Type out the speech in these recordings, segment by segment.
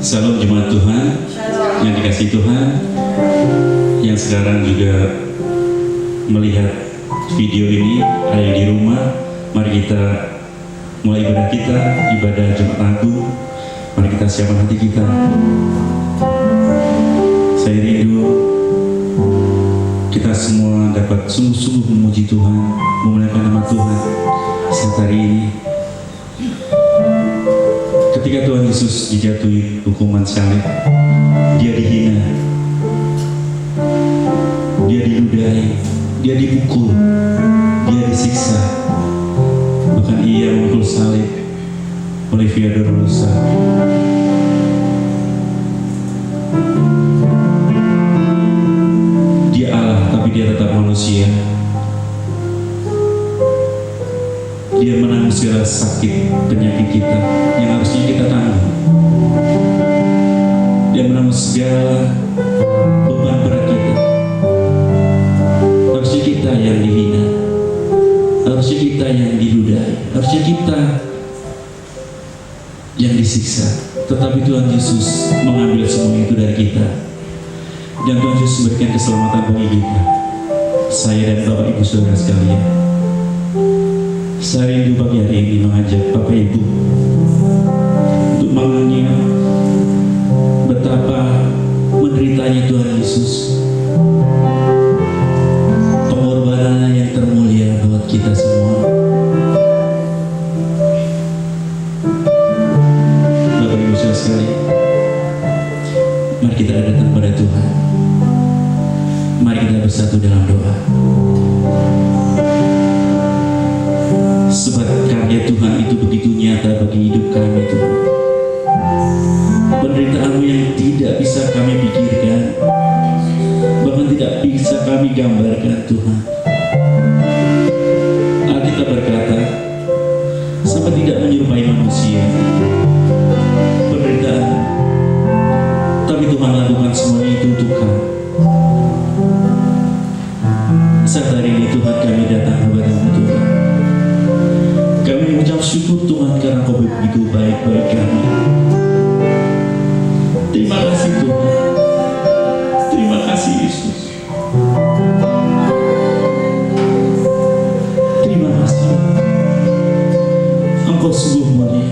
Salam jemaat Tuhan yang dikasihi Tuhan, yang sekarang juga melihat video ini, ada yang di rumah. Mari kita mulai ibadah kita, ibadah Jumat Agung. Mari kita siapkan hati kita. Saya rindu kita semua dapat sungguh-sungguh memuji Tuhan, memuliakan nama Tuhan saat hari ini. Ketika Tuhan Yesus dijatuhi hukuman salib, dia dihina, dia diludahi, dia dipukul, dia disiksa, bahkan ia memukul salib oleh Via Dolorosa. Dia Allah, tapi dia tetap manusia. Dia menanggung segala sakit penyakit kita yang harusnya kita tanggung. Dia menanggung segala beban berat kita. Harusnya kita yang dihina, harusnya kita yang diludahi, harusnya kita yang disiksa. Tetapi Tuhan Yesus mengambil semua itu dari kita, dan Tuhan Yesus memberikan keselamatan bagi kita. Saya dan Bapak Ibu Saudara sekalian, saya rindu pagi hari ini mengajak Bapak Ibu untuk mengingat betapa menderitanya Tuhan Yesus, pengorbanannya yang termulia buat kita semua. Bapak Ibu Saudara sekalian, mari kita datang pada Tuhan. Mari kita bersatu dalam doa. Sebab karya Tuhan itu begitu nyata bagi hidup kami, Tuhan. Penderitaan-Mu yang tidak bisa kami pikirkan, bahkan tidak bisa kami gambarkan, Tuhan. Alkitab berkata, sampai tidak menyerupai manusia penderitaan, tapi Tuhan lakukan semua itu untuk kami. Saat hari ini Tuhan, kami datang kepada-Mu, Tuhan. Kami mengucap syukur Tuhan karena Kau begitu baik bagi kami. Terima kasih Tuhan. Terima kasih Yesus. Terima kasih. Engkau sungguh mulia.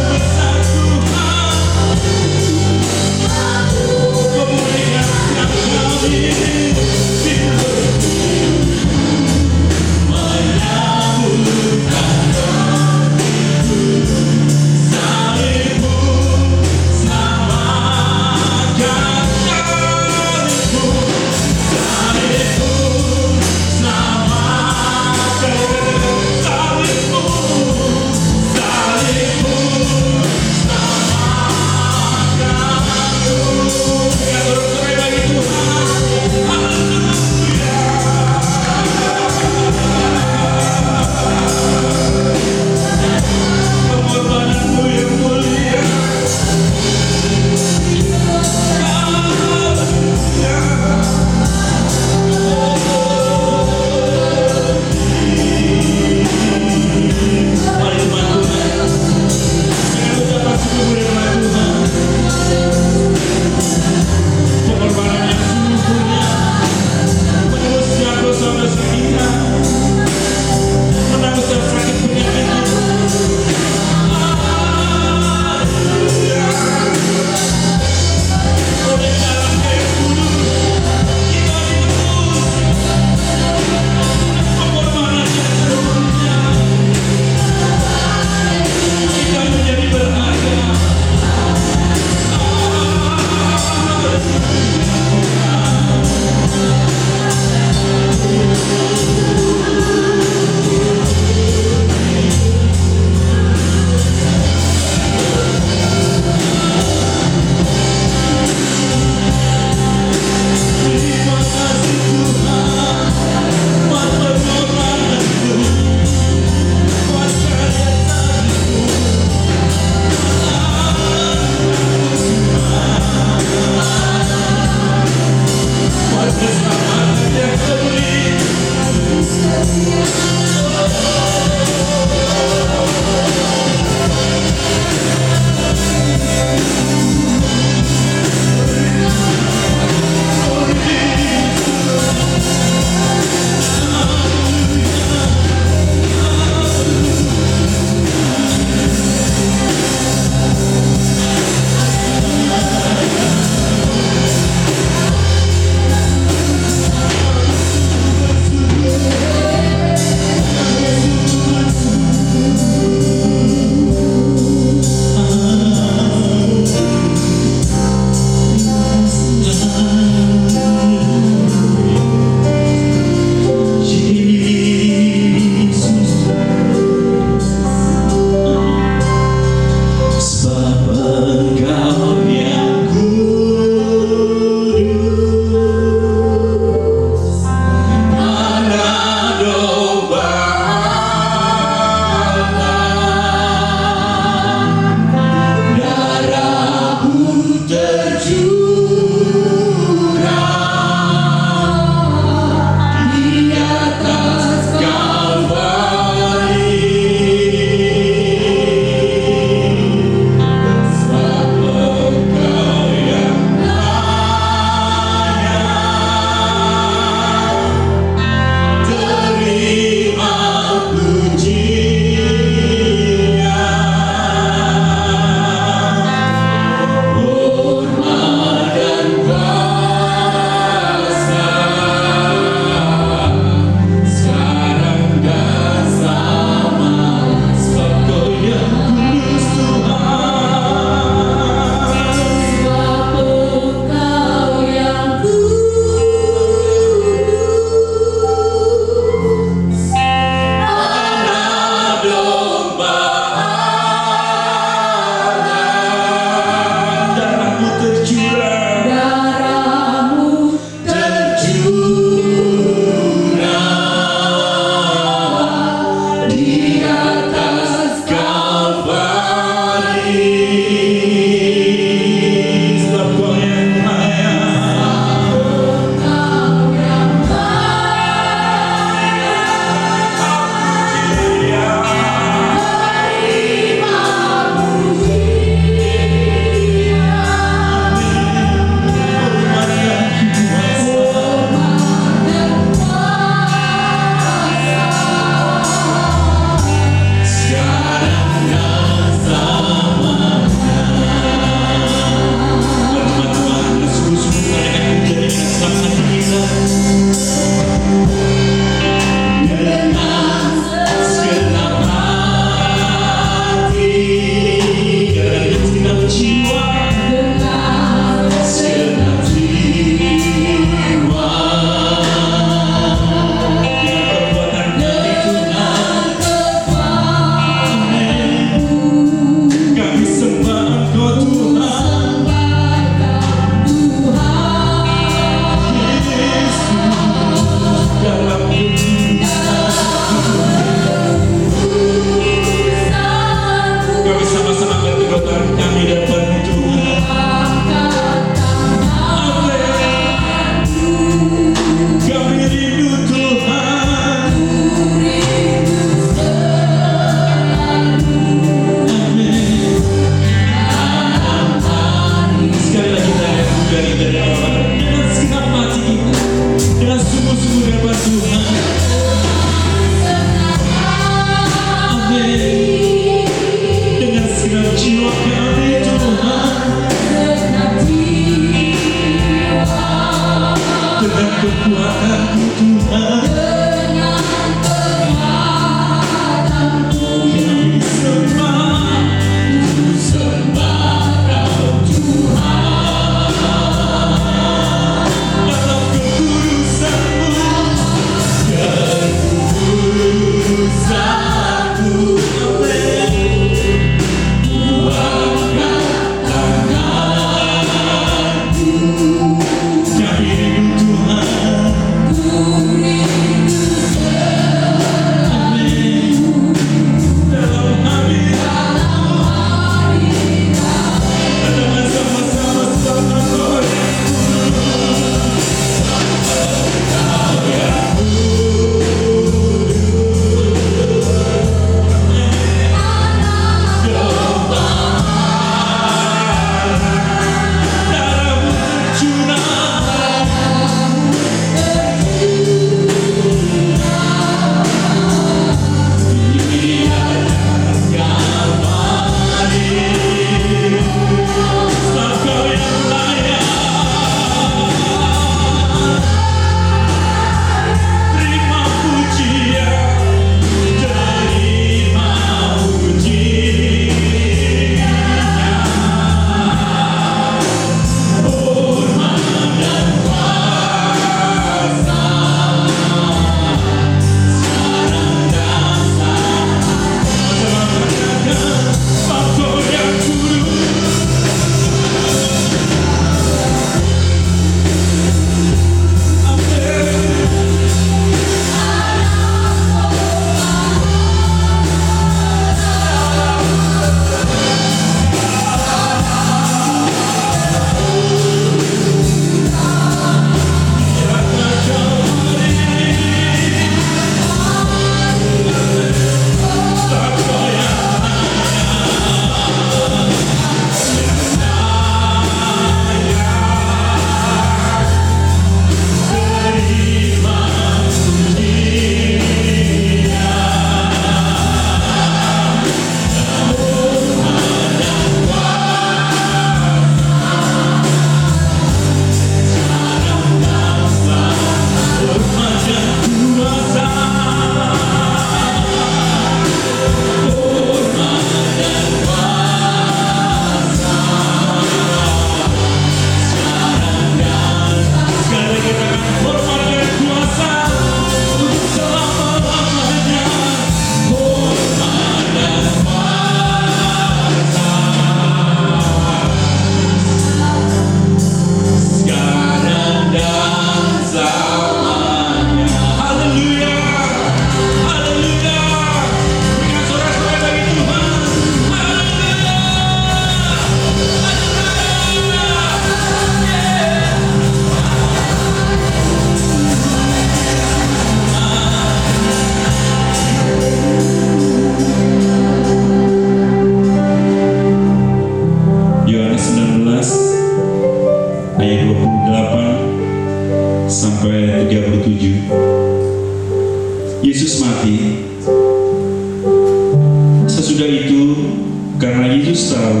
Yesus tahu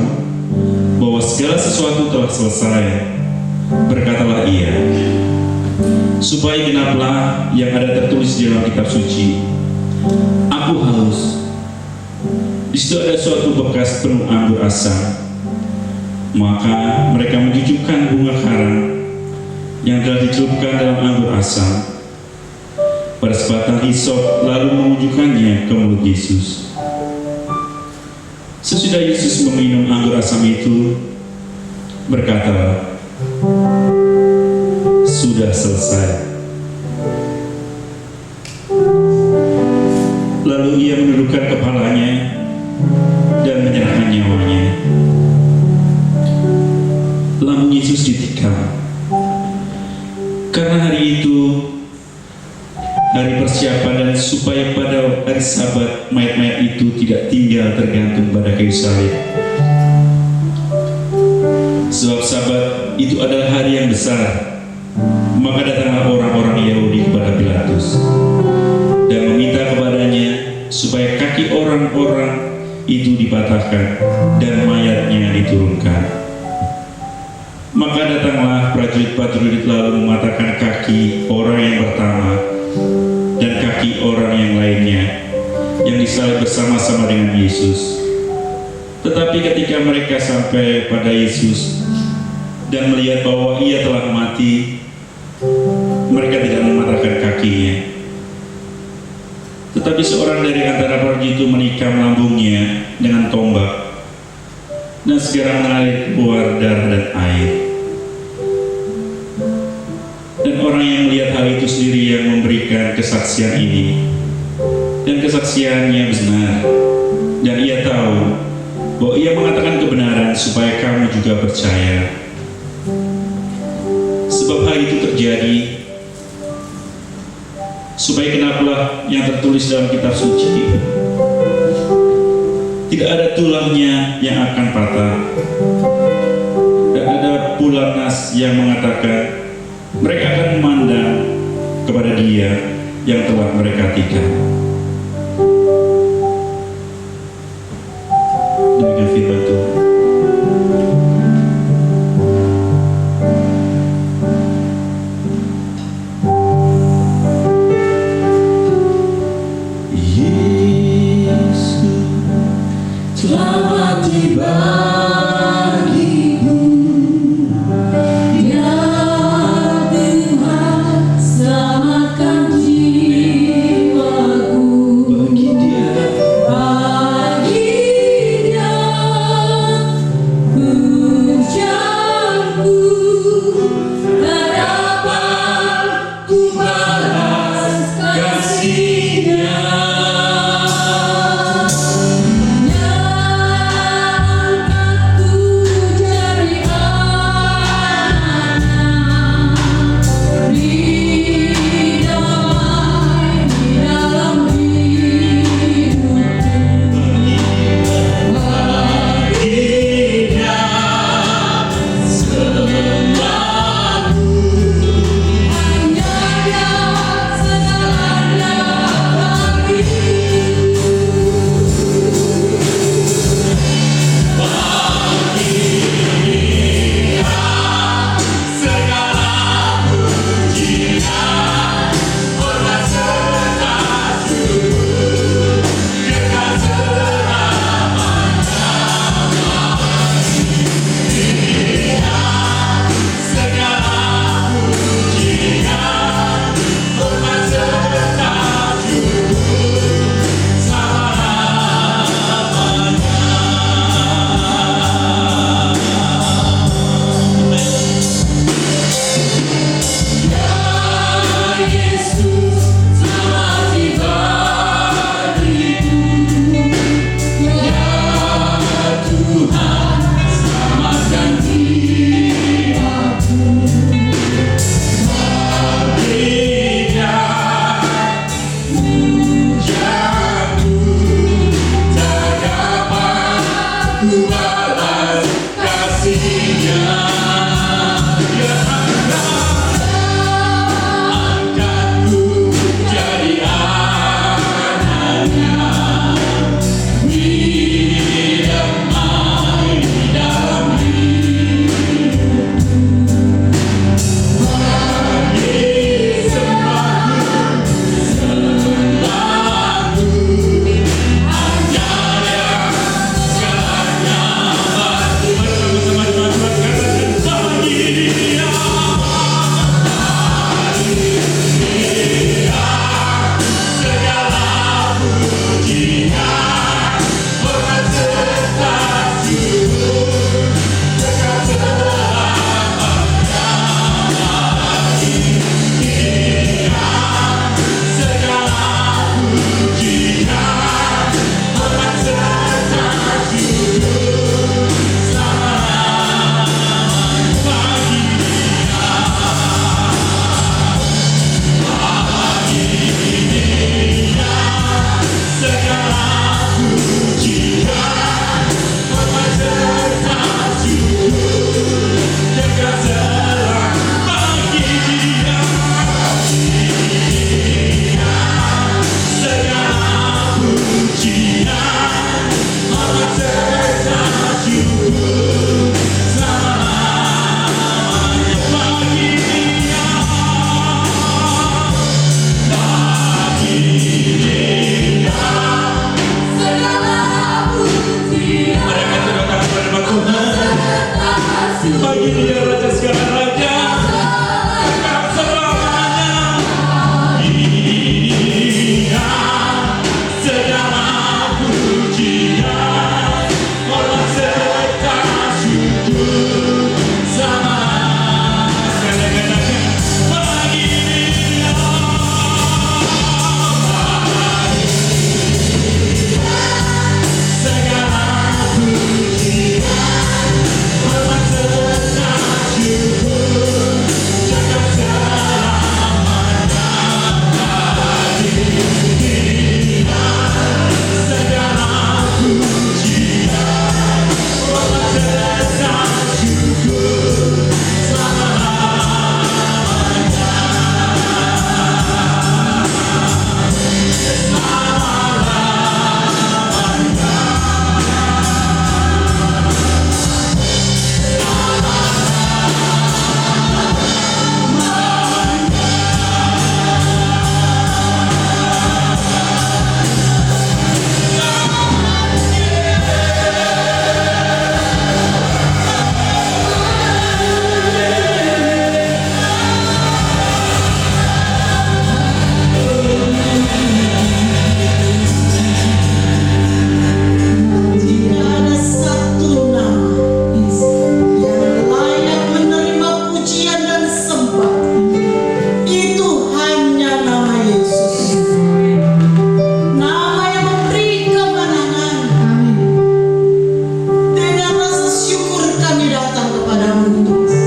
bahwa segala sesuatu telah selesai, berkatalah ia, supaya genaplah yang ada tertulis di dalam kitab suci, aku haus. Di situ ada suatu bekas penuh anggur asam. Maka mereka mencucukkan bunga karang yang telah dicelupkan dalam anggur asam pada sebatang hisop, lalu menunjukkannya ke mulut Yesus. Sesudah Yesus meminum anggur asam itu, berkata, sudah selesai. Lalu ia menundukkan kepalanya dan menyerahkan nyawanya. Lambung Yesus ditikam. Karena hari itu hari persiapan, dan supaya pada hari Sabat mayat-mayat itu tidak tinggal tergantung pada kayu salib. Sebab Sabat itu adalah hari yang besar. Maka datanglah orang-orang Yahudi kepada Pilatus dan meminta kepadanya supaya kaki orang-orang itu dipatahkan dan mayatnya diturunkan. Maka datanglah prajurit-prajurit lalu mematahkan kaki orang yang pertama dan kaki orang yang lainnya yang disalib bersama-sama dengan Yesus. Tetapi ketika mereka sampai pada Yesus dan melihat bahwa ia telah mati, mereka tidak mematahkan kakinya. Tetapi seorang dari antara prajurit itu menikam lambungnya dengan tombak, dan segera mengalir keluar darah dan air. Dan orang yang melihat hal itu sendiri yang memberikan kesaksian ini, dan kesaksiannya benar, dan ia tahu bahwa ia mengatakan kebenaran supaya kamu juga percaya. Sebab hal itu terjadi supaya genaplah yang tertulis dalam kitab suci, tidak ada tulangnya yang akan patah. Dan ada pula nas yang mengatakan mereka akan memandang kepada Dia yang telah mereka tikam. Demikian firman Tuhan. Selamat bagiku, ya Tuhan, selamatkan jiwaku. Bagi Dia pujaanku, tak dapat ku balas kasih-Nya. kasih. Bagi Dia Raja segala raja, kekal selamanya. Dia segala pujian, hormat serta syukur sama. Sekali katakan, bagi Dia. Segala pujian, hormat serta syukur, jagat selamanya. Bagi Dia segala pujian, hormat serta syukur Tidak ada satu nama yang layak menerima pujian dan sembah. Itu hanya nama Yesus. Nama yang memberi kemenangan. Dengan rasa syukur kami datang kepadamu Tuhan.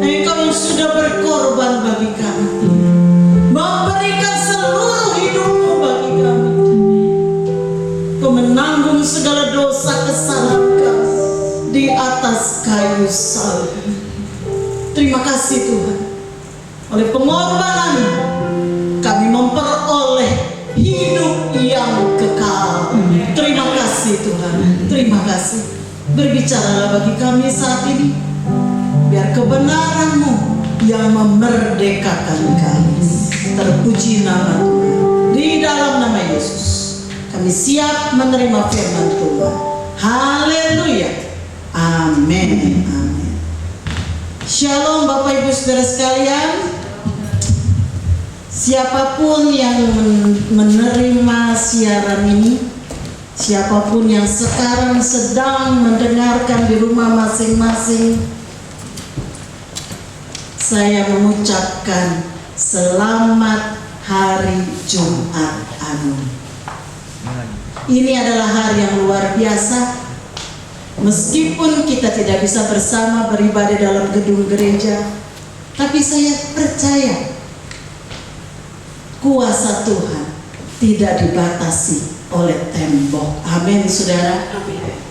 Engkau yang sudah berkorban bagi kami, memberikan seluruh hidupmu bagi kami. Kau menanggung segala dosa kesalahan kami di atas kayu salib. Terima kasih Tuhan. Oleh pengorbanan kami memperoleh hidup yang kekal. Terima kasih Tuhan. Terima kasih. Berbicaralah bagi kami saat ini, biar kebenaran-Mu yang memerdekakan kami. Terpuji nama Tuhan. Di dalam nama Yesus kami siap menerima firman Tuhan. Haleluya. Amin. Amin. Shalom Bapak Ibu Saudara sekalian. Siapapun yang menerima siaran ini, siapapun yang sekarang sedang mendengarkan di rumah masing-masing, saya mengucapkan selamat Hari Jumat Agung. Ini adalah hari yang luar biasa. Meskipun kita tidak bisa bersama beribadah dalam gedung gereja, tapi saya percaya kuasa Tuhan tidak dibatasi oleh tembok. Amin, saudara.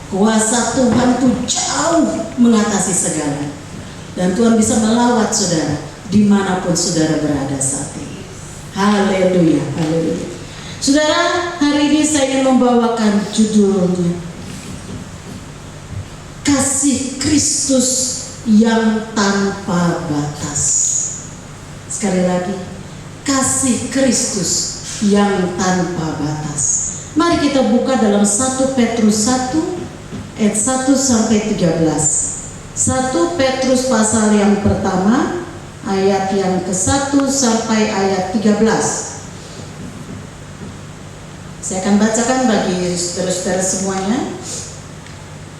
Kuasa Tuhan itu jauh mengatasi segala. Dan Tuhan bisa melawat saudara dimanapun saudara berada saat ini. Haleluya, haleluya. Saudara, hari ini saya ingin membawakan judulnya Kasih Kristus yang tanpa batas. Sekali lagi, kasih Kristus yang tanpa batas. Mari kita buka dalam 1 Petrus 1 ayat 1 sampai 13. 1 Petrus pasal yang pertama ayat yang ke-1 sampai ayat 13. Saya akan bacakan bagi saudara-saudara semuanya.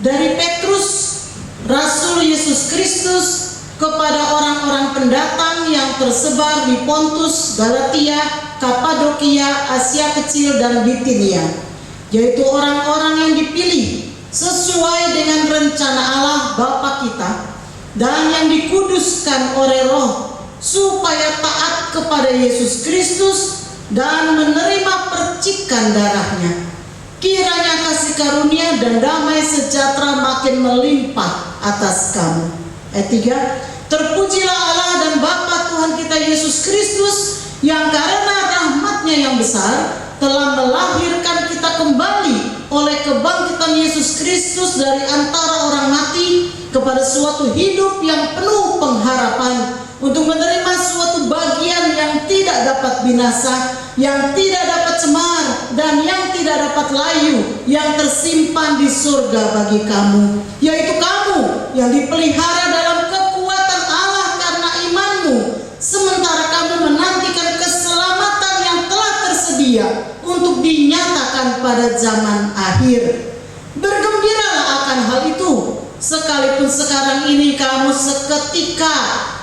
Dari Petrus, Rasul Yesus Kristus, kepada orang-orang pendatang yang tersebar di Pontus, Galatia, Kapadokia, Asia Kecil, dan Bitinia, yaitu orang-orang yang dipilih sesuai dengan rencana Allah Bapa kita dan yang dikuduskan oleh Roh, supaya taat kepada Yesus Kristus dan menerima percikan darahnya. Kiranya kasih karunia dan damai sejahtera makin melimpah atas kamu. Ayat 3. Terpujilah Allah dan Bapa Tuhan kita Yesus Kristus, yang karena rahmat-Nya yang besar telah melahirkan kita kembali oleh kebangkitan Yesus Kristus dari antara orang mati kepada suatu hidup yang penuh pengharapan, untuk menerima suatu bagian yang tidak dapat binasa, yang tidak dapat cemar, dan yang tidak dapat layu, yang tersimpan di surga bagi kamu, yaitu kamu yang dipelihara dalam kekuatan Allah karena imanmu, sementara kamu menantikan keselamatan yang telah tersedia untuk dinyatakan pada zaman akhir. Bergembiralah akan hal itu, sekalipun sekarang ini kamu seketika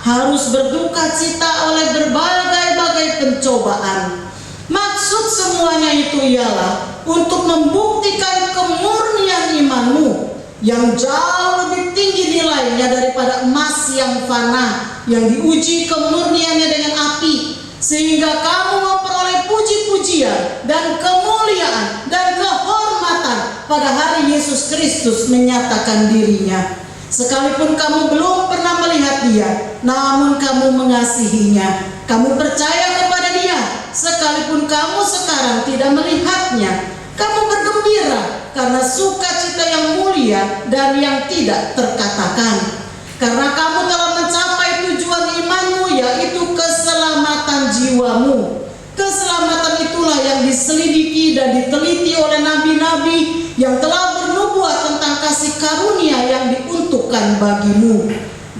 harus berduka cita oleh berbagai-bagai pencobaan. Maksud semuanya itu ialah untuk membuktikan kemurnian imanmu yang jauh lebih tinggi nilainya daripada emas yang fana, yang diuji kemurniannya dengan api, sehingga kamu memperoleh puji-pujian dan kemuliaan dan kehormatan pada hari Yesus Kristus menyatakan dirinya. Sekalipun kamu belum pernah melihat Dia, namun kamu mengasihinya, kamu percaya kepada Dia. Sekalipun kamu sekarang tidak melihatnya, kamu bergembira karena sukacita yang mulia dan yang tidak terkatakan. Karena kamu telah mencapai tujuan imanmu, yaitu keselamatan jiwamu. Keselamatan itulah yang diselidiki dan diteliti oleh nabi-nabi yang telah bernubuat tentang kasih karunia yang diuntukkan bagimu.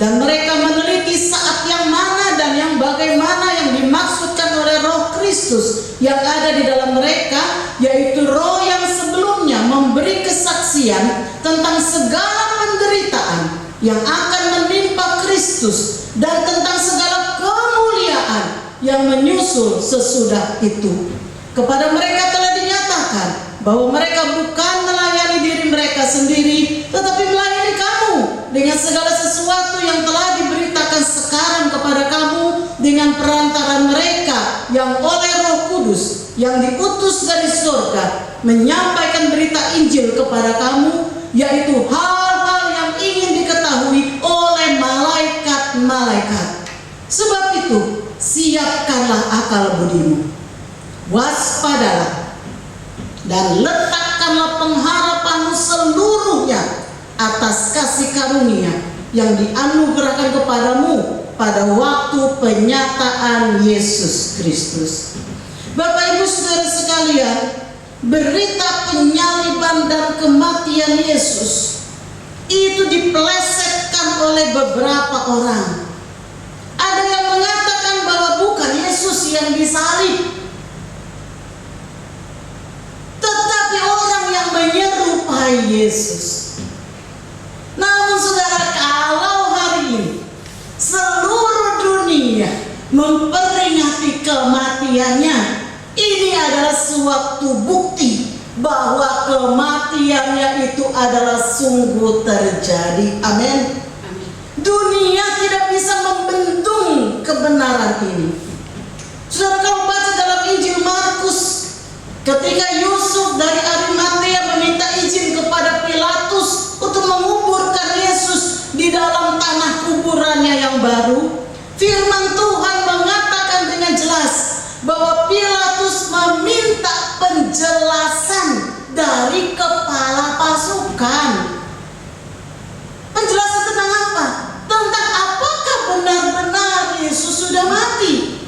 Dan mereka meneliti saat yang mana dan yang bagaimana yang dimaksudkan oleh Roh Kristus yang ada di dalam mereka, yaitu Roh yang sebelumnya memberi kesaksian tentang segala penderitaan yang akan menimpa Kristus dan tentang segala kemuliaan yang menyusul sesudah itu. Kepada mereka telah dinyatakan bahwa mereka bukan melayani diri mereka sendiri, tetapi melayani kamu dengan segala sesuatu yang telah diberitakan sekarang kepada kamu dengan perantaran mereka yang oleh Roh Kudus yang diutus dari surga menyampaikan berita Injil kepada kamu, yaitu hal-hal yang ingin diketahui oleh malaikat-malaikat. Sebab itu, siapkanlah akal budimu, waspadalah, dan letakkanlah pengharapanmu seluruhnya atas kasih karunia yang dianugerahkan kepadamu pada waktu penyataan Yesus Kristus. Bapak Ibu Saudara sekalian, berita penyaliban dan kematian Yesus itu dipelesetkan oleh beberapa orang. Ada yang mengatakan bahwa bukan Yesus yang disalib, tetapi orang yang menyerupai Yesus. Namun saudara, kalau hari ini seluruh dunia memperingati kematiannya, ini adalah suatu bukti bahwa kematiannya itu adalah sungguh terjadi. Amin. Dunia tidak bisa membendung kebenaran ini. Saudara, kalau baca dalam Injil Markus, ketika Yusuf dari Arimatea meminta izin kepada Pilatus untuk menguburkan Yesus di dalam tanah kuburannya yang baru, firman Tuhan mengatakan dengan jelas bahwa Pilatus meminta penjelasan dari kepala pasukan. Penjelasan tentang apa? Tentang apakah benar-benar Yesus sudah mati.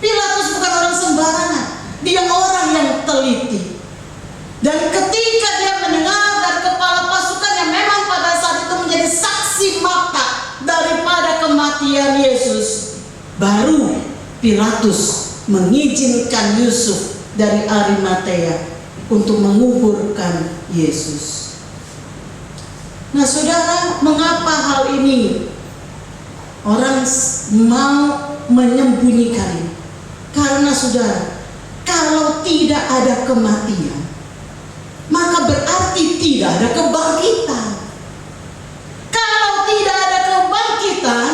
Pilatus bukan orang sembarangan, dia orang yang teliti. Dan ketika dia mendengar dari kepala pasukan yang memang pada saat itu menjadi saksi mata daripada kematian Yesus, baru Pilatus mengizinkan Yusuf dari Arimatea untuk menguburkan Yesus. Nah saudara, mengapa hal ini orang mau menyembunyikan ini? Karena saudara, kalau tidak ada kematian, maka berarti tidak ada kebangkitan. Kalau tidak ada kebangkitan,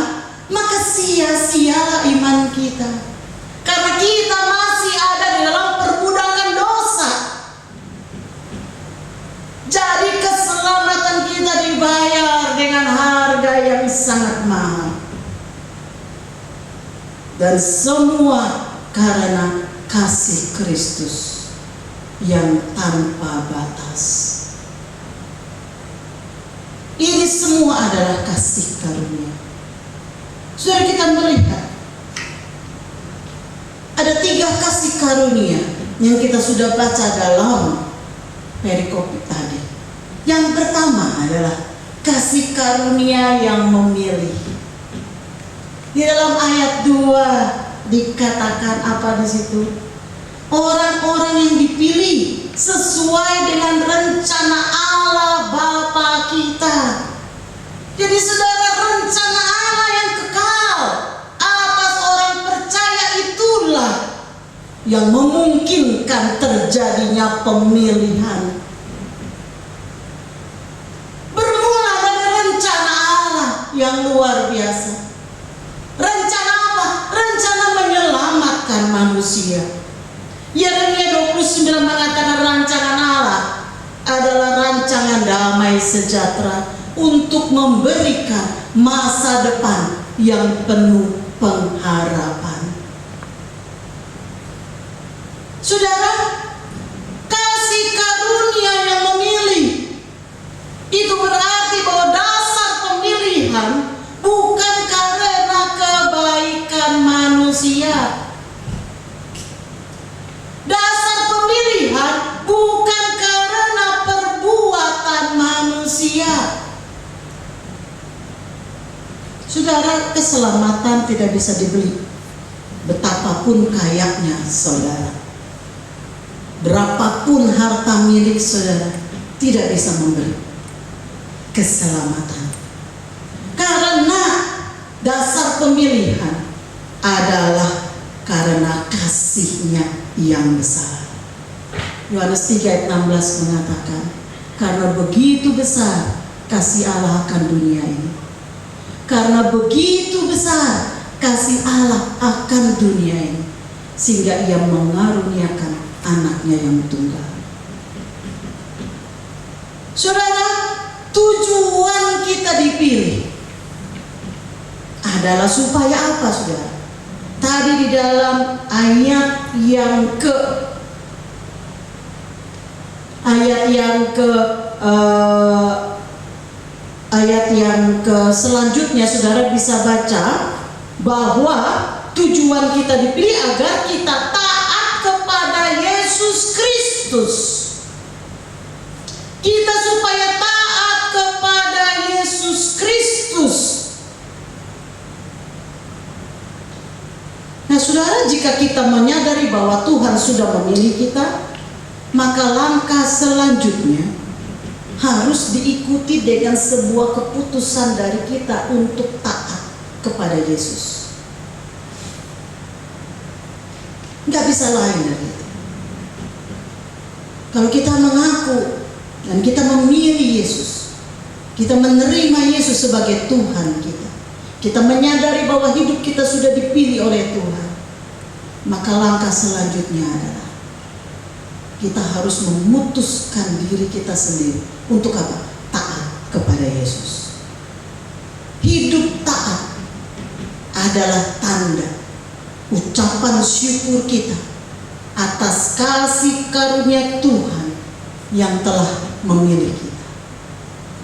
maka sia-sialah iman kita. Karena kita masih ada di dalam perbudakan dosa. Jadi keselamatan kita dibayar dengan harga yang sangat mahal. Dan semua karena kasih Kristus yang tanpa batas. Ini semua adalah kasih karunia. Saudara, kita melihat Ada 3 kasih karunia yang kita sudah baca dalam perikop tadi. Yang pertama adalah kasih karunia yang memilih. Di dalam ayat 2 dikatakan apa di situ? Orang-orang yang dipilih sesuai dengan rencana Allah Bapa kita. Jadi saudara, rencana Allah yang kekal atas orang percaya itulah yang memungkinkan terjadinya pemilihan. Bermula dari rencana Allah yang luar biasa. Rencana apa? Rencana menyelamatkan manusia. Yeremia 29 mengatakan rancangan Allah adalah rancangan damai sejahtera untuk memberikan masa depan yang penuh pengharapan. Saudara, kasih karunia yang memilih itu berarti bahwa dasar pemilihan bukan karena kebaikan manusia. Dasar pemilihan bukan karena perbuatan manusia. Saudara, keselamatan tidak bisa dibeli. Betapapun kayanya saudara, berapapun harta milik saudara, tidak bisa membeli keselamatan. Karena dasar pemilihan adalah karena kasih-Nya yang besar. Yohanes 3 ayat 16 mengatakan, karena begitu besar kasih Allah akan dunia ini. Karena begitu besar kasih Allah akan dunia ini, sehingga Ia mengaruniakan anaknya yang tunggal. Saudara, tujuan kita dipilih adalah supaya apa, saudara? Tadi di dalam ayat yang selanjutnya saudara bisa baca bahwa tujuan kita dipilih agar kita taat kepada Yesus Kristus. Kita supaya taat kepada Yesus Kristus. Nah saudara, jika kita menyadari bahwa Tuhan sudah memilih kita, maka langkah selanjutnya harus diikuti dengan sebuah keputusan dari kita untuk taat kepada Yesus. Nggak bisa lain dari itu. Kalau kita mengaku dan kita memilih Yesus, kita menerima Yesus sebagai Tuhan kita, kita menyadari bahwa hidup kita sudah dipilih oleh Tuhan, maka langkah selanjutnya adalah kita harus memutuskan diri kita sendiri untuk apa? Taat kepada Yesus. Hidup taat adalah tanda ucapan syukur kita atas kasih karunia Tuhan yang telah memilih kita.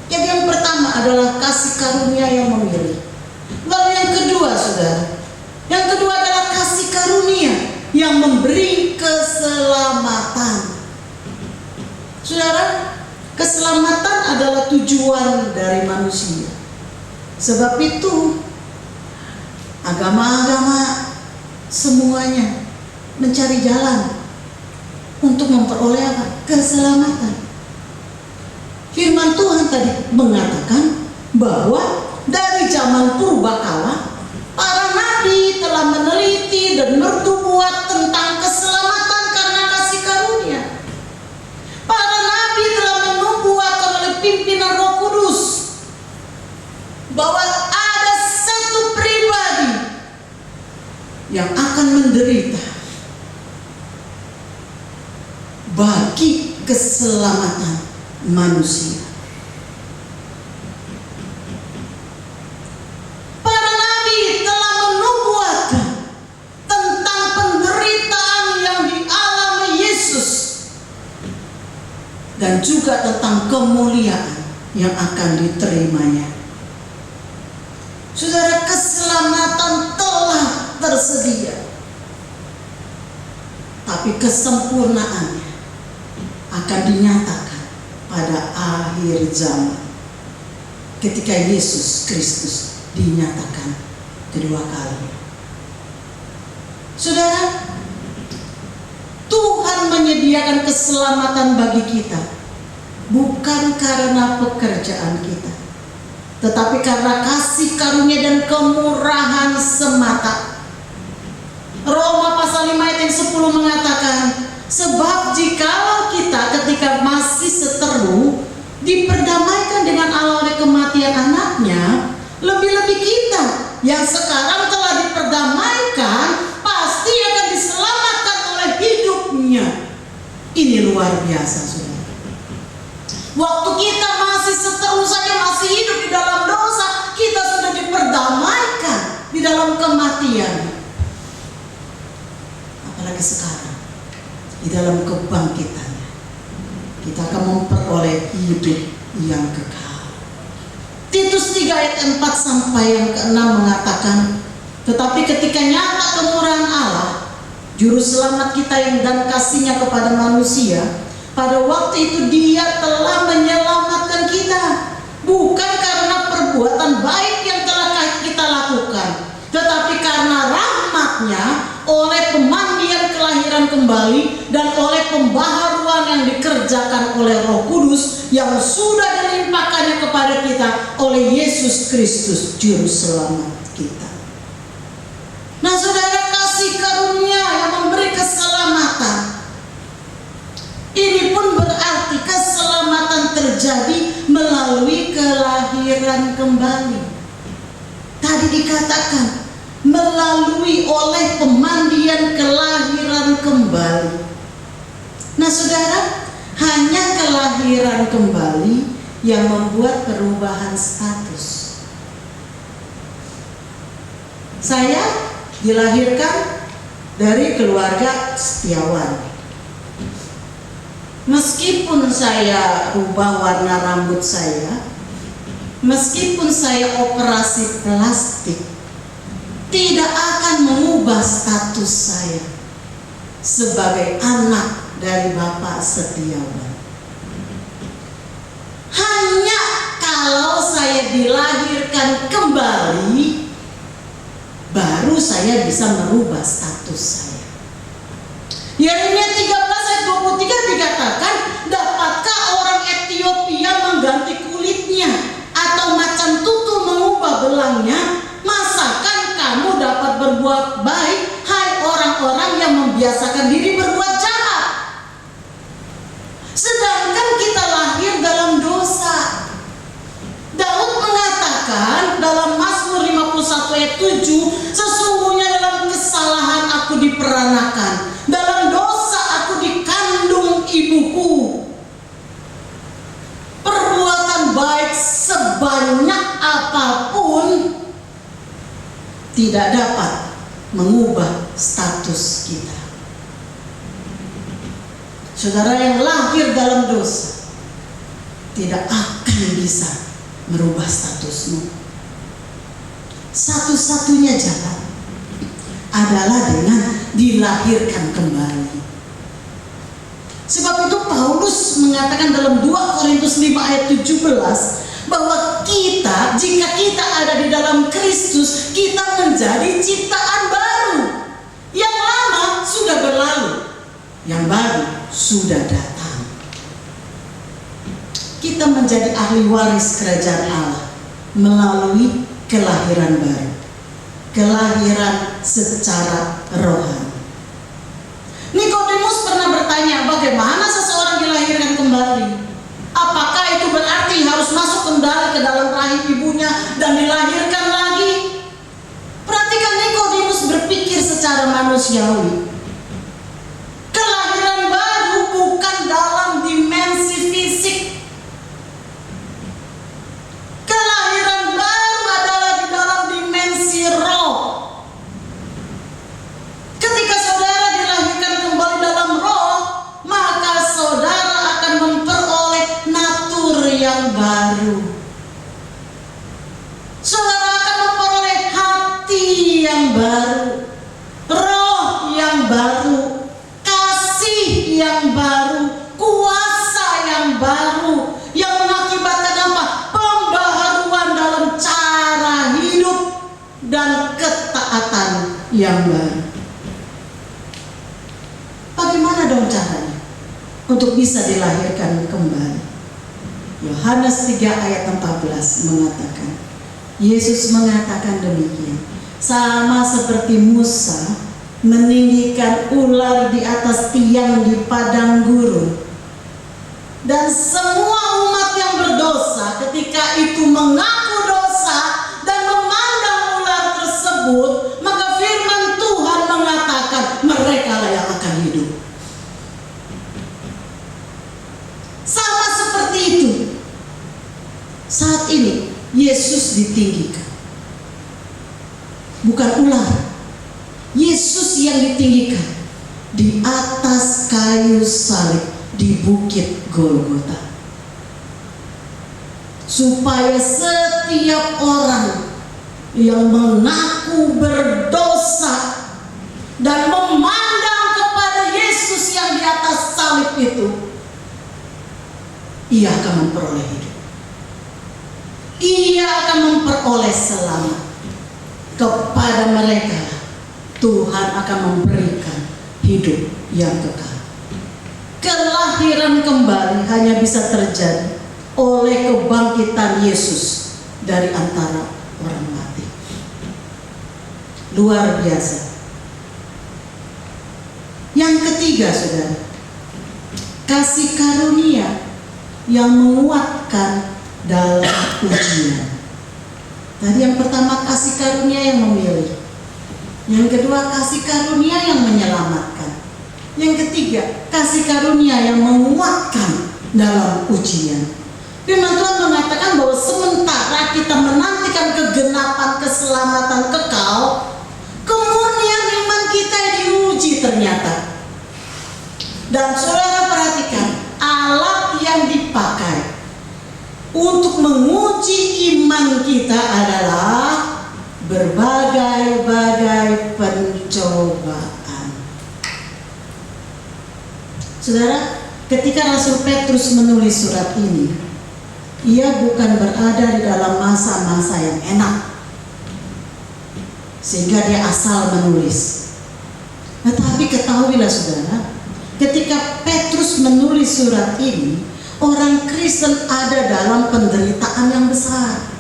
Jadi yang pertama adalah kasih karunia yang memilih. Lalu yang kedua, saudara, yang kedua adalah kasih karunia yang memberi keselamatan. Saudara, keselamatan adalah tujuan dari manusia. Sebab itu agama-agama semuanya mencari jalan untuk memperoleh apa? Keselamatan. Firman Tuhan tadi mengatakan bahwa dari zaman purbakala para nabi telah meneliti dan bernubuat tentang keselamatan karena kasih karunia. Para nabi telah menubuatkan oleh pimpinan Roh Kudus bahwa ada satu pribadi yang akan menderita bagi keselamatan manusia. Para nabi telah menubuatkan tentang penderitaan yang dialami Yesus dan juga tentang kemuliaan yang akan diterimanya. Saudara, keselamatan telah tersedia. tetapi kesempurnaannya akan dinyatakan pada akhir zaman ketika Yesus Kristus dinyatakan kedua kali. Saudara, Tuhan menyediakan keselamatan bagi kita bukan karena pekerjaan kita, tetapi karena kasih karunia dan kemurahan semata. Roma pasal 5 ayat yang 10 mengatakan, sebab jikalau kita ketika masih seteru diperdamaikan dengan Allah oleh kematian anaknya, lebih-lebih kita yang sekarang telah diperdamaikan pasti akan diselamatkan oleh hidupnya. Ini luar biasa, saudara. Waktu kita masih seteru saja, masih hidup di dalam dosa, kita sudah diperdamaikan di dalam kematian. Apalagi sekarang, di dalam kebangkitannya, kita akan memperoleh hidup yang kekal. Titus 3 ayat 4 sampai yang ke-6 mengatakan, tetapi ketika nyata kemurahan Allah, juru selamat kita yang dan kasihnya kepada manusia, pada waktu itu Dia telah menyelamatkan kita, bukan karena perbuatan baik yang telah kita lakukan, tetapi karena rahmat-Nya oleh pemandian kelahiran kembali dan oleh pembaharuan yang dikerjakan oleh Roh Kudus yang sudah dilimpahkannya kepada kita oleh Yesus Kristus juru selamat kita. Nah, saudara, kasih karunia yang memberi keselamatan ini pun berarti keselamatan terjadi melalui kelahiran kembali. Tadi dikatakan melalui oleh pemandian kelahiran kembali. Nah, saudara, hanya kelahiran kembali yang membuat perubahan status. Saya dilahirkan dari keluarga setiawan. Meskipun saya rubah warna rambut saya, meskipun saya operasi plastik, tidak akan mengubah status saya sebagai anak dari Bapak Setiawan. Hanya kalau saya dilahirkan kembali, baru saya bisa merubah status saya. Yeremia 13 ayat 23 dikatakan, dapatkah orang Ethiopia mengganti kulitnya atau macan tutul mengubah belangnya? Masakan kamu dapat berbuat baik, hai orang-orang yang membiasakan diri berbuat jahat? Sedangkan kita lahir dalam dosa. Daud mengatakan dalam Mazmur 51 ayat 7, sesungguhnya dalam kesalahan aku diperanakan, dalam dosa aku dikandung ibuku. Perbuatan baik sebanyak apapun tidak dapat mengubah status kita. Saudara yang lahir dalam dosa tidak akan bisa merubah statusmu. Satu-satunya jalan adalah dengan dilahirkan kembali. Sebab itu Paulus mengatakan dalam 2 Korintus 5 ayat 17 bahwa kita, jika kita ada di dalam Kristus, kita menjadi ciptaan baru. Yang lama sudah berlalu, yang baru sudah datang. Kita menjadi ahli waris kerajaan Allah melalui kelahiran baru, kelahiran secara rohani. Nikodemus pernah bertanya, bagaimana seseorang dilahirkan kembali? Apakah itu berarti harus masuk kembali ke dalam rahim ibunya dan dilahirkan lagi? Perhatikan, Nikodemus berpikir secara manusiawi. Kelahiran baru bukan dalam dimensi fisik. Kelahiran baru adalah di dalam dimensi roh. Ketika saudara dilahirkan kembali dalam roh, maka saudara akan memperoleh natur yang baru. Saudara akan memperoleh hati yang baru, roh yang baru, kasih yang baru. Bagaimana dong caranya untuk bisa dilahirkan kembali? Yohanes 3 ayat 14 mengatakan, Yesus mengatakan demikian, sama seperti Musa meninggikan ular di atas tiang di padang gurun, dan semua umat yang berdosa ketika itu mengaku dosa dan memandang ular tersebut, maka firman Tuhan mengatakan mereka lah yang akan hidup. Sama seperti itu. Saat ini Yesus ditinggikan, bukan ular. Yesus yang ditinggikan di atas kayu salib di bukit Golgota, supaya setiap orang yang mengaku berdosa dan memandang kepada Yesus yang di atas salib itu, ia akan memperoleh hidup. Ia akan memperoleh selamat. Kepada mereka Tuhan akan memberikan hidup yang kekal. Kelahiran kembali hanya bisa terjadi oleh kebangkitan Yesus dari antara orang mati. Luar biasa. Yang ketiga, saudara, kasih karunia yang menguatkan dalam ujian. Tadi yang pertama kasih karunia yang memilih, yang kedua kasih karunia yang menyelamatkan, yang ketiga kasih karunia yang menguatkan dalam ujian. Firman Tuhan mengatakan bahwa sementara kita menantikan kegenapan keselamatan kekal, kemurnian iman kita diuji ternyata. Dan saudara perhatikan, alat yang dipakai untuk menguji iman kita adalah berbagai-bagai pencobaan. Saudara, ketika Rasul Petrus menulis surat ini, ia bukan berada di dalam masa-masa yang enak sehingga dia asal menulis. Tetapi ketahuilah saudara, ketika Petrus menulis surat ini, orang Kristen ada dalam penderitaan yang besar.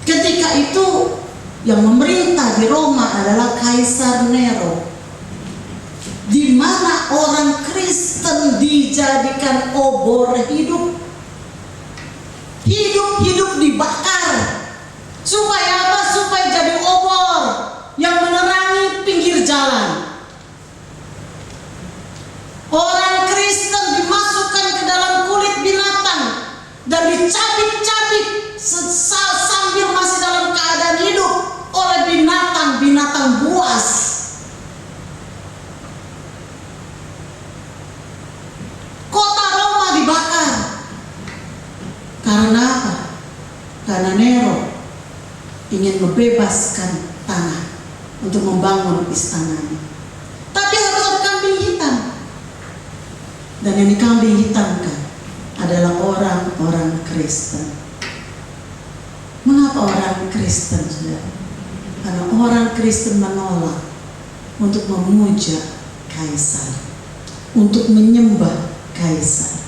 Ketika itu yang memerintah di Roma adalah Kaisar Nero, di mana orang Kristen dijadikan obor hidup. Hidup dibakar. Supaya apa? Supaya jadi obor yang menerangi pinggir jalan. Orang Kristen dimasukkan ke dalam kulit binatang dan dicabik-cabik sambil masih dalam keadaan hidup oleh binatang buas. Kota Roma dibakar. Karena apa? Karena Nero ingin membebaskan tanah untuk membangun istananya. Tapi harus ada kambing hitam. Dan yang dikambing hitamkan adalah orang-orang Kristen. Mengapa orang Kristen, saudara? Karena orang Kristen menolak untuk memuja Kaisar, untuk menyembah Kaisar.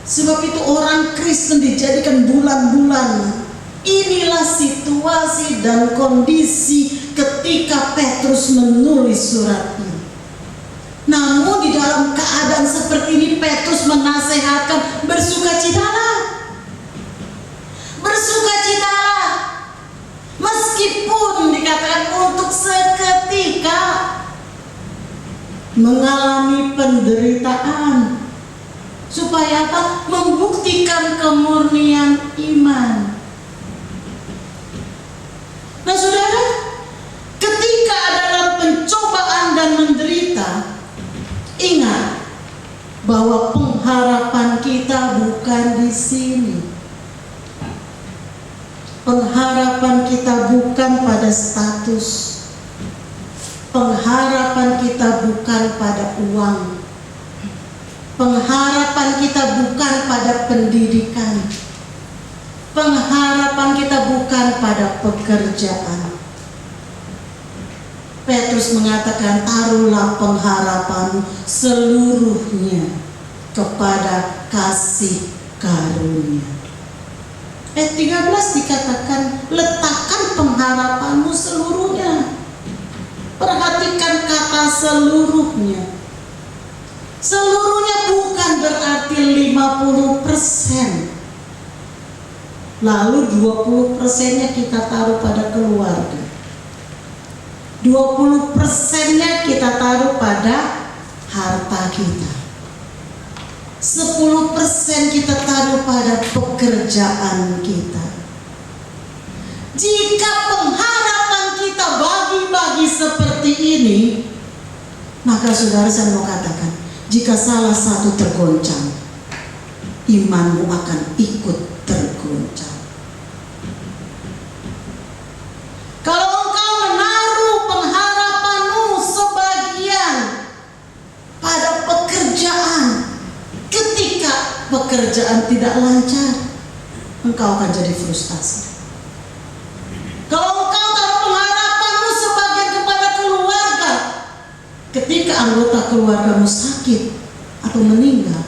Sebab itu orang Kristen dijadikan bulan-bulan. Inilah situasi dan kondisi ketika Petrus menulis surat ini. Namun di dalam keadaan seperti ini Petrus menasehatkan bersukacitalah. Bersukacitalah. Meskipun dikatakan untuk seketika mengalami penderitaan. Supaya apa? Membuktikan kemurnian iman. Nah saudara, ketika dalam pencobaan dan menderita, ingat bahwa pengharapan kita bukan di sini. Pengharapan kita bukan pada status. Pengharapan kita bukan pada uang. Pengharapan kita bukan pada pendidikan. Pengharapan kita bukan pada pekerjaan. Petrus mengatakan, taruhlah pengharapanmu seluruhnya kepada kasih karunia. Ayat 13 dikatakan, letakkan pengharapanmu seluruhnya. Perhatikan kata seluruhnya. Seluruhnya bukan berarti 50%. Lalu 20%-nya kita taruh pada keluarga. 20%-nya kita taruh pada harta kita. 10% kita taruh pada pekerjaan kita. Jika pengharapan kita bagi-bagi seperti ini, maka saudara, saya mau katakan, jika salah satu tergoncang, imanmu akan ikut tergoncang. Kalau engkau menaruh pengharapanmu sebagian pada pekerjaan, ketika pekerjaan tidak lancar, engkau akan jadi frustasi. Kalau engkau taruh pengharapanmu sebagian kepada keluarga, ketika anggota keluargamu sakit atau meninggal,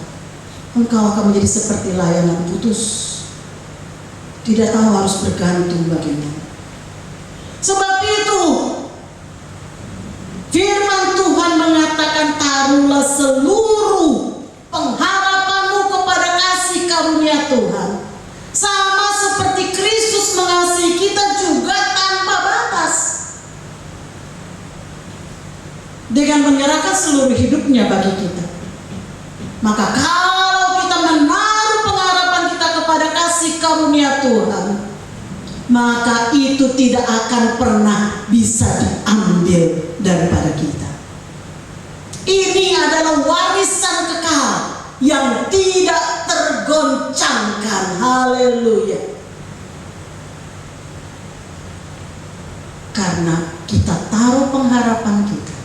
engkau akan menjadi seperti layangan putus, tidak tahu harus bergantung bagaimana. Sebab itu firman Tuhan mengatakan, taruhlah seluruh pengharapanmu kepada kasih karunia Tuhan. Sama seperti Kristus mengasihi kita juga tanpa batas, dengan menyerahkan seluruh hidupnya bagi kita. Maka kalau kita menaruh pengharapan kita kepada kasih karunia Tuhan, maka itu tidak akan pernah bisa diambil daripada kita. Ini adalah warisan kekal yang tidak tergoncangkan. Haleluya. Karena kita taruh pengharapan kita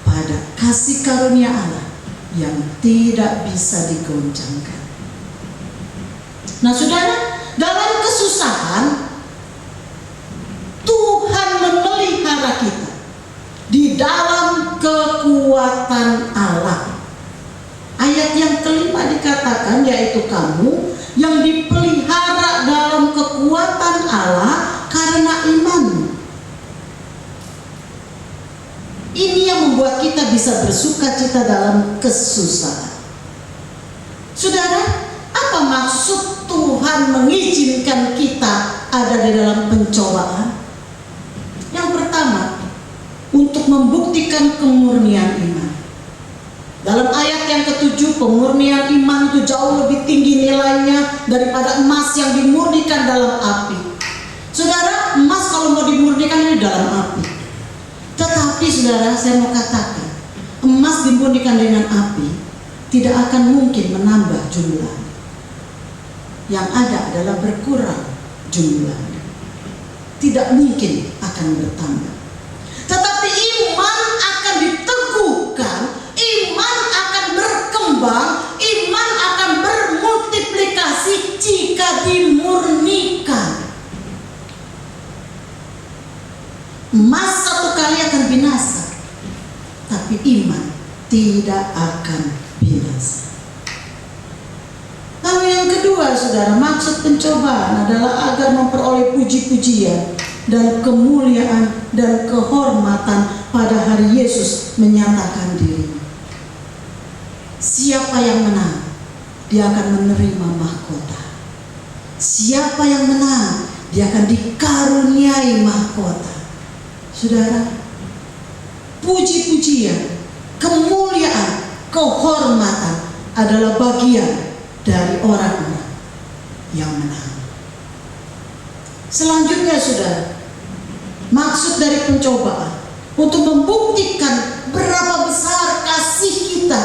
pada kasih karunia Allah yang tidak bisa digoncangkan. Nah saudara, dalam kesusahan Tuhan memelihara kita di dalam kekuatan Allah. Ayat yang kelima dikatakan, yaitu kamu yang dipelihara dalam kekuatan Allah karena iman. Ini yang membuat kita bisa bersukacita dalam kesusahan. Saudara, apa maksud Tuhan mengizinkan kita ada di dalam pencobaan? Yang pertama, untuk membuktikan kemurnian iman. Dalam ayat yang ke-7, pemurnian iman itu jauh lebih tinggi nilainya daripada emas yang dimurnikan dalam api. Saudara, emas kalau mau dimurnikan ini dalam api. Tetapi saudara, saya mau katakan, emas dimurnikan dengan api tidak akan mungkin menambah jumlahnya. Yang ada adalah berkurang jumlahnya, tidak mungkin akan bertambah. Tetapi iman akan diteguhkan, iman akan berkembang, iman akan bermultiplikasi jika dimurnikan. Emas satu kali akan binasa, tapi iman tidak akan binasa. Lalu yang kedua, saudara, maksud pencobaan adalah agar memperoleh puji-pujian dan kemuliaan dan kehormatan pada hari Yesus menyatakan dirinya. Siapa yang menang, dia akan menerima mahkota. Siapa yang menang, dia akan dikaruniai mahkota. Saudara, puji-pujian, kemuliaan, kehormatan adalah bagian dari orang-orang yang menang. Selanjutnya saudara, maksud dari pencobaan untuk membuktikan berapa besar kasih kita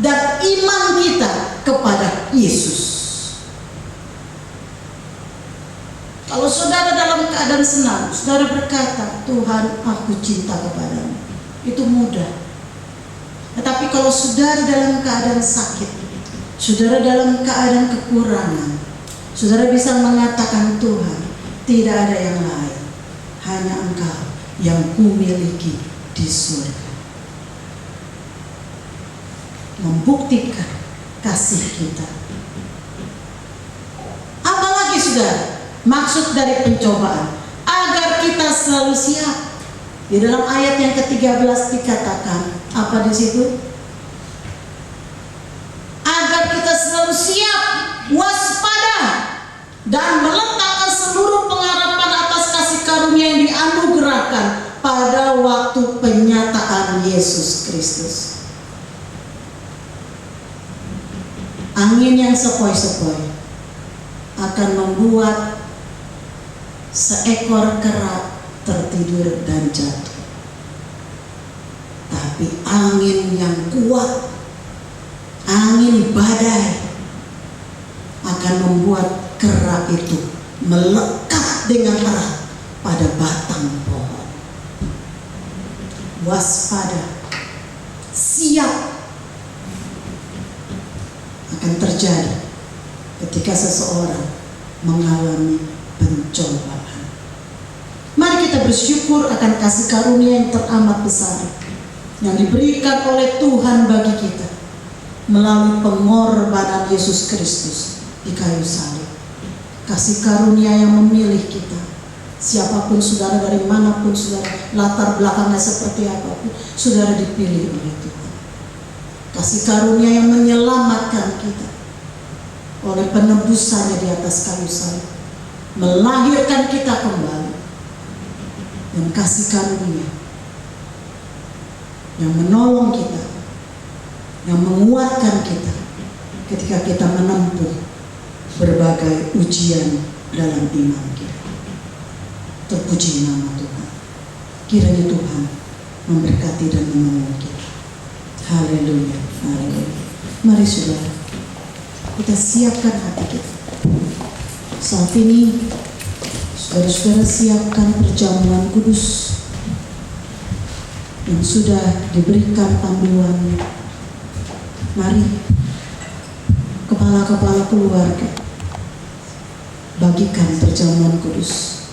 dan iman kita kepada Yesus. Kalau saudara dalam keadaan senang, saudara berkata, Tuhan, aku cinta kepadamu, itu mudah. Tetapi kalau saudara dalam keadaan sakit, saudara dalam keadaan kekurangan, saudara bisa mengatakan, Tuhan, tidak ada yang lain, hanya Engkau yang kumiliki di surga. Membuktikan kasih kita. Apalagi saudara, maksud dari pencobaan agar kita selalu siap. Di dalam ayat yang ke-13 dikatakan apa di situ? Agar kita selalu siap, waspada, dan meletakkan seluruh pengharapan atas kasih karunia yang dianugerahkan pada waktu penyataan Yesus Kristus. Angin yang sepoi-sepoi akan membuat seekor kera tertidur dan jatuh. Tapi angin yang kuat, angin badai akan membuat kera itu melekat dengan erat pada batang pohon. Waspada, siap akan terjadi ketika seseorang mengalami pencobaan. Mari kita bersyukur akan kasih karunia yang teramat besar yang diberikan oleh Tuhan bagi kita melalui pengorbanan Yesus Kristus di kayu salib. Kasih karunia yang memilih kita. Siapapun saudara, dari manapun saudara, latar belakangnya seperti apapun, saudara dipilih oleh Tuhan. Kasih karunia yang menyelamatkan kita oleh penebusannya di atas kayu salib, melahirkan kita kembali. Dan kasih karunia yang menolong kita, yang menguatkan kita ketika kita menempuh berbagai ujian dalam iman kita. Terpuji nama Tuhan. Kiranya Tuhan memberkati dan menolong kita. Haleluya, haleluya. Mari saudara, kita siapkan hati kita. Saat ini saudara-saudara siapkan perjamuan kudus yang sudah diberikan panduan. Mari kepala-kepala keluarga bagikan perjamuan kudus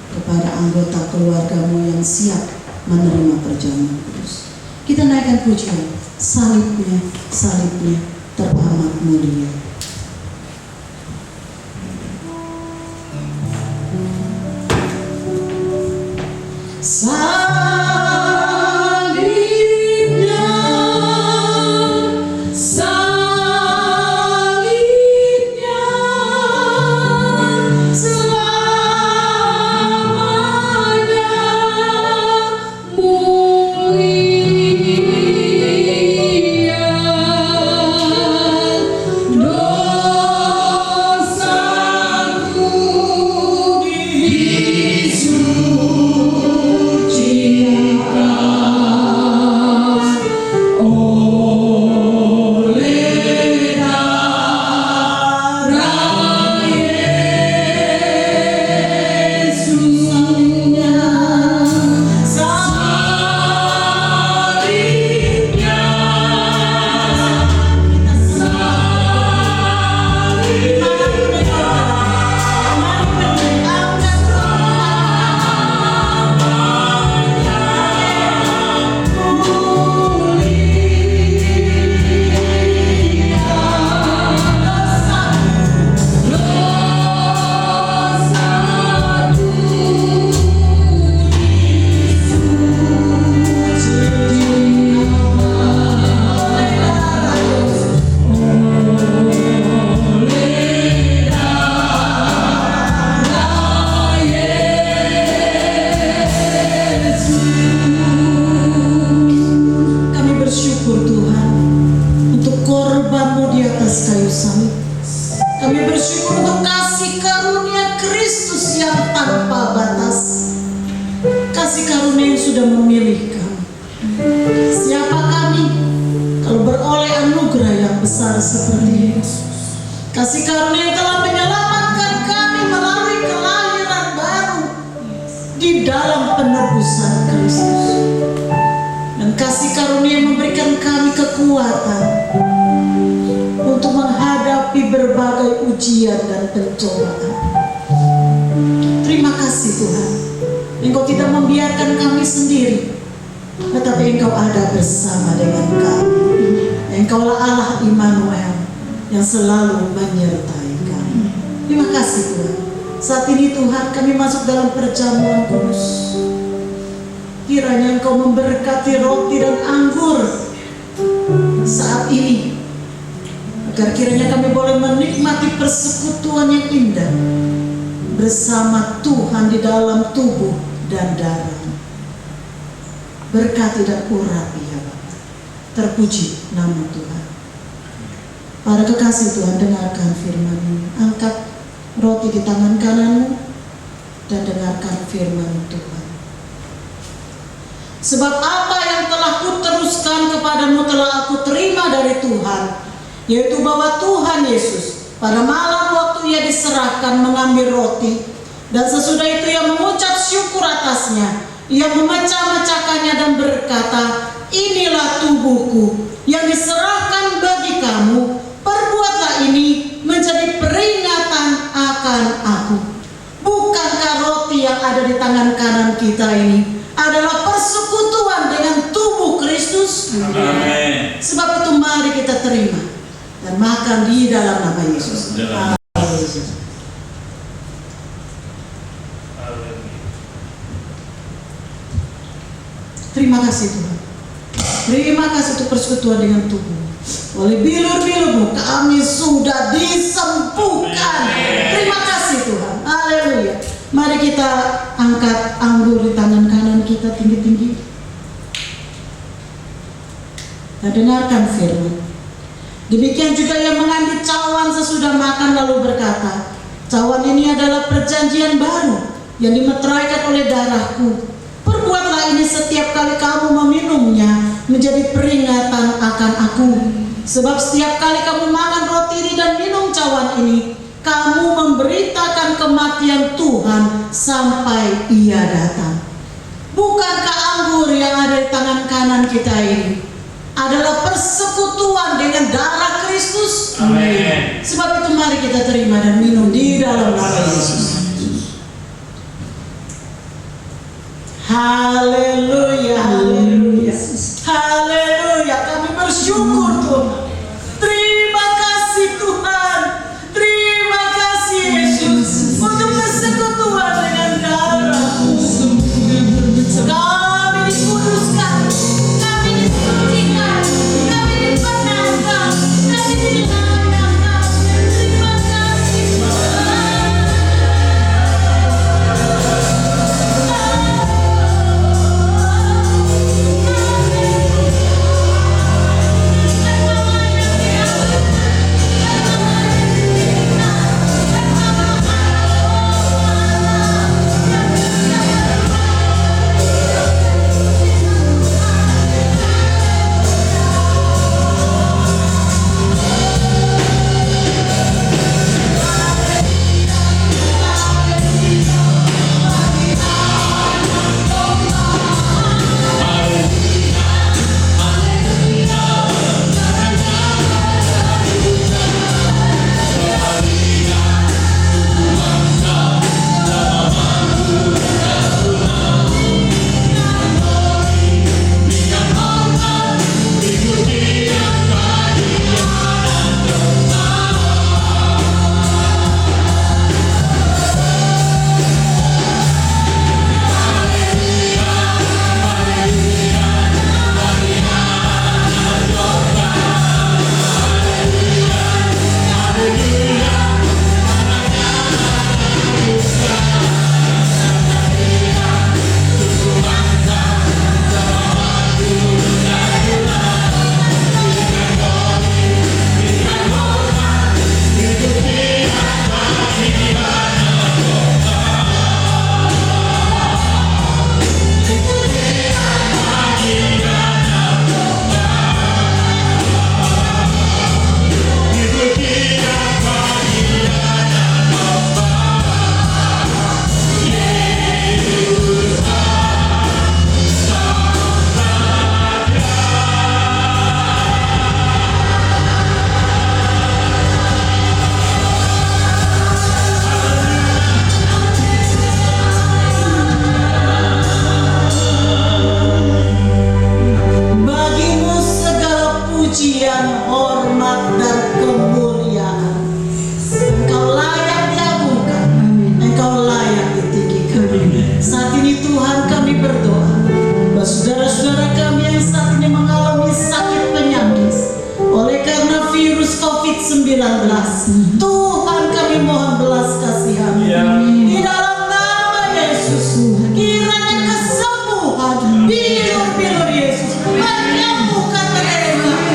kepada anggota keluargamu yang siap menerima perjamuan kudus. Kita naikkan pujian, salibnya, salibnya teramat mulia. Salibnya, salibnya selamanya mulia. Dosaku sudah memilih kami. Siapa kami kalau beroleh anugerah yang besar seperti Yesus? Kasih karunia yang telah menyelamatkan kami melalui kelahiran baru di dalam penebusan Kristus. Dan kasih karunia yang memberikan kami kekuatan untuk menghadapi berbagai ujian dan pencobaan. Terima kasih Tuhan. Engkau tidak membiarkan kami sendiri, tetapi Engkau ada bersama dengan kami. Engkaulah Allah Immanuel yang selalu menyertai kami. Terima kasih Tuhan. Saat ini Tuhan kami masuk dalam perjamuan kudus. Kiranya Engkau memberkati roti dan anggur saat ini, agar kiranya kami boleh menikmati persekutuan yang indah bersama Tuhan di dalam tubuh dan darah. Berkati dan urapi ya Bapa. Terpuji nama Tuhan. Para kekasih Tuhan, dengarkan firman ini. Angkat roti di tangan kananmu dan dengarkan firman Tuhan. Sebab apa yang telah kuteruskan kepadamu telah aku terima dari Tuhan, yaitu bahwa Tuhan Yesus pada malam waktu ia diserahkan mengambil roti, dan sesudah itu ia mengucap syukur atasnya, ia memecah-mecahkannya dan berkata, inilah tubuhku yang diserahkan bagi kamu, perbuatlah ini menjadi peringatan akan aku. Bukankah roti yang ada di tangan kanan kita ini adalah persekutuan dengan tubuh Kristus? Amin. Sebab itu mari kita terima dan makan di dalam nama Yesus. Amin. Terima kasih Tuhan. Terima kasih untuk persekutuan dengan tubuh. Oleh bilur-bilurmu kami sudah disembuhkan. Terima kasih Tuhan. Haleluya. Mari kita angkat anggur di tangan kanan kita tinggi-tinggi. Kita dengarkan firman. Demikian juga ia mengambil cawan sesudah makan lalu berkata, cawan ini adalah perjanjian baru yang dimeteraikan oleh darahku. Perbuatlah ini setiap kali kamu meminumnya menjadi peringatan akan aku. Sebab setiap kali kamu makan roti ini dan minum cawan ini, kamu memberitakan kematian Tuhan sampai ia datang. Bukankah anggur yang ada di tangan kanan kita ini adalah persekutuan dengan darah Kristus? Amin. Sebab itu mari kita terima dan minum di dalam nama Yesus. Haleluya, haleluya, haleluya. Kami bersyukur Tuhan. Terima kasih Tuhan. Terima kasih Yesus untuk persekutuan dengan darah-Mu. Kami dikuduskan, kami disucikan, kami dibenarkan, kami dilayakkan. Terima kasih Tuhan. Terima hormat dan kemuliaan. Engkau layak diagungkan, Engkau layak ditinggikan. Saat ini Tuhan kami berdoa bahwa saudara-saudara kami yang saat ini mengalami sakit penyakit oleh karena virus COVID-19, Tuhan kami mohon belas kasihan. Di dalam nama Yesus, kiranya kesembuhan bilur-bilur Yesus menyembuhkan mereka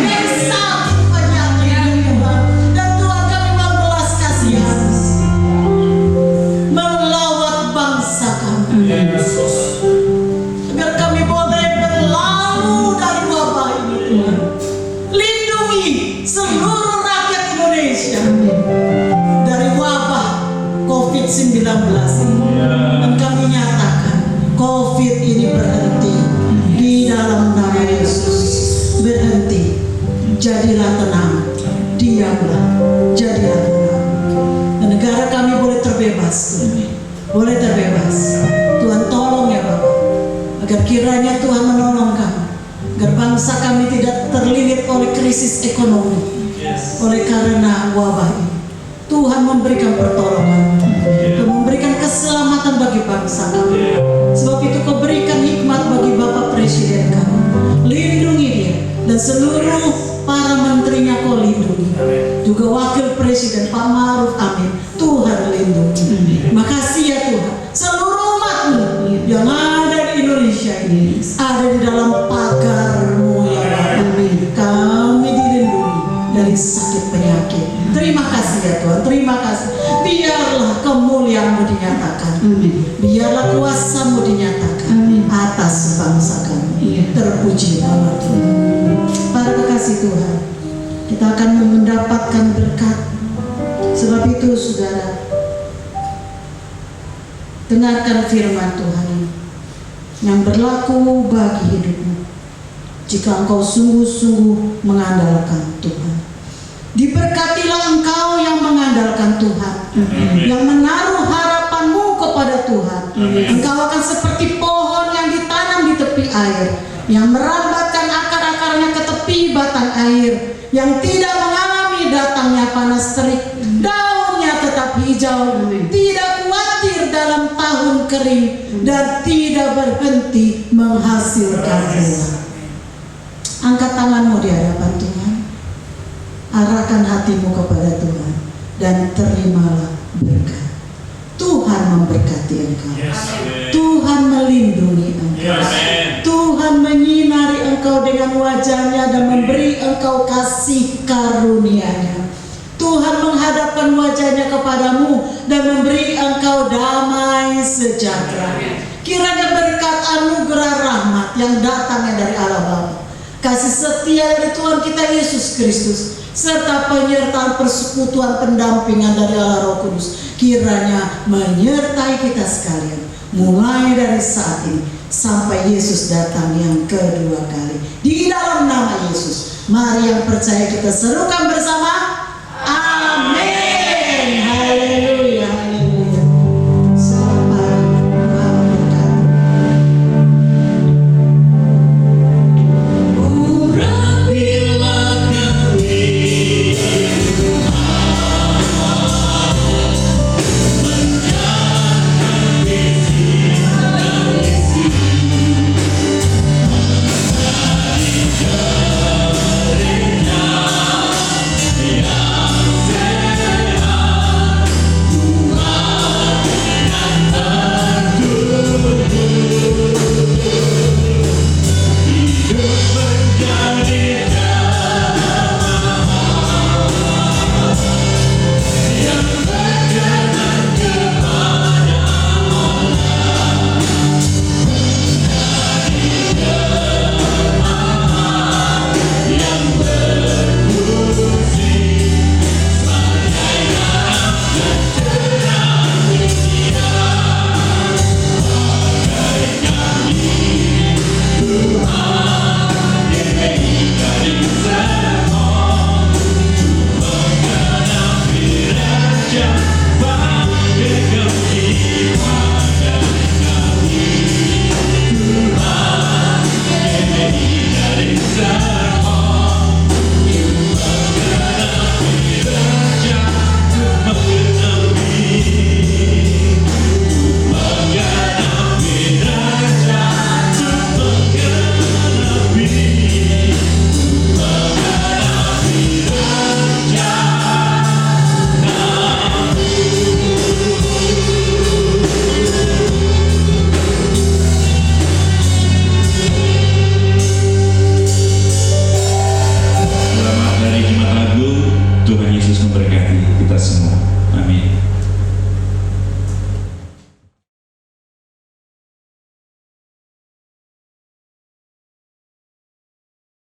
yang sakit penyakit, Tuhan. Dan Tuhan kami mohon belas kasihan melawat bangsa kami, agar kami boleh berlalu dari wabah ini, Tuhan. Lindungi seluruh rakyat Indonesia dari wabah COVID-19 ini. Dan kami nyatakan COVID ini berhenti di dalam nama Yesus. Berhenti. Jadilah tenang. Diamlah. Jadilah tenang. Dan negara kami boleh terbebas, Tuhan. Boleh terbebas. Tuhan tolong ya Bapak, agar kiranya Tuhan menolong kami, agar bangsa kami tidak terlilit oleh krisis ekonomi oleh karena wabah ini. Tuhan memberikan pertolongan, Tuhan memberikan keselamatan bagi bangsa kami. Sebab itu Kau berikan hikmat bagi Bapak Presiden kami. Lindungi dia dan seluruh para menterinya Kau lindungi. Juga Wakil Presiden Pak Ma'ruf Amin, Tuhan lindungi. Makasih ya Tuhan. Seluruh umat-Mu yang ada di Indonesia ini ada di dalam pagar-Mu ya Bapak. Kami dilindungi dari sakit penyakit. Terima kasih ya Tuhan, terima kasih. Biarlah kemuliaan-Mu dinyatakan, biarlah kuasa-Mu dinyatakan atas bangsa kami. Terpuji nama Tuhan. Para kekasih Tuhan, kita akan mendapatkan berkat. Sebab itu saudara, dengarkan firman Tuhan ini yang berlaku bagi hidupmu. Jika engkau sungguh-sungguh mengandalkan Tuhan, diberkatilah engkau yang mengandalkan Tuhan, yang menaruh harapanmu kepada Tuhan. Engkau akan seperti pohon yang ditanam di tepi air, yang merambatkan akar-akarnya ke tepi batang air, yang tidak mengalami datangnya panas terik, daunnya tetap hijau, tidak khawatir dalam tahun kering, dan tidak berhenti menghasilkan buah. Angkat tanganmu di hadapan Tuhan, arahkan hatimu kepada Tuhan, dan terimalah berkat. Tuhan memberkati engkau, Tuhan melindungi engkau, Tuhan menyinari engkau dengan wajahnya dan memberi engkau kasih karunia-Nya. Tuhan menghadapkan wajahnya kepadamu dan memberi engkau damai sejahtera. Kiranya berkat anugerah rahmat yang datangnya dari Allah Bapa, kasih setia dari Tuhan kita Yesus Kristus, serta penyertaan persekutuan pendampingan dari Allah Roh Kudus, kiranya menyertai kita sekalian, mulai dari saat ini sampai Yesus datang yang kedua kali. Di dalam nama Yesus, mari yang percaya kita serukan bersama.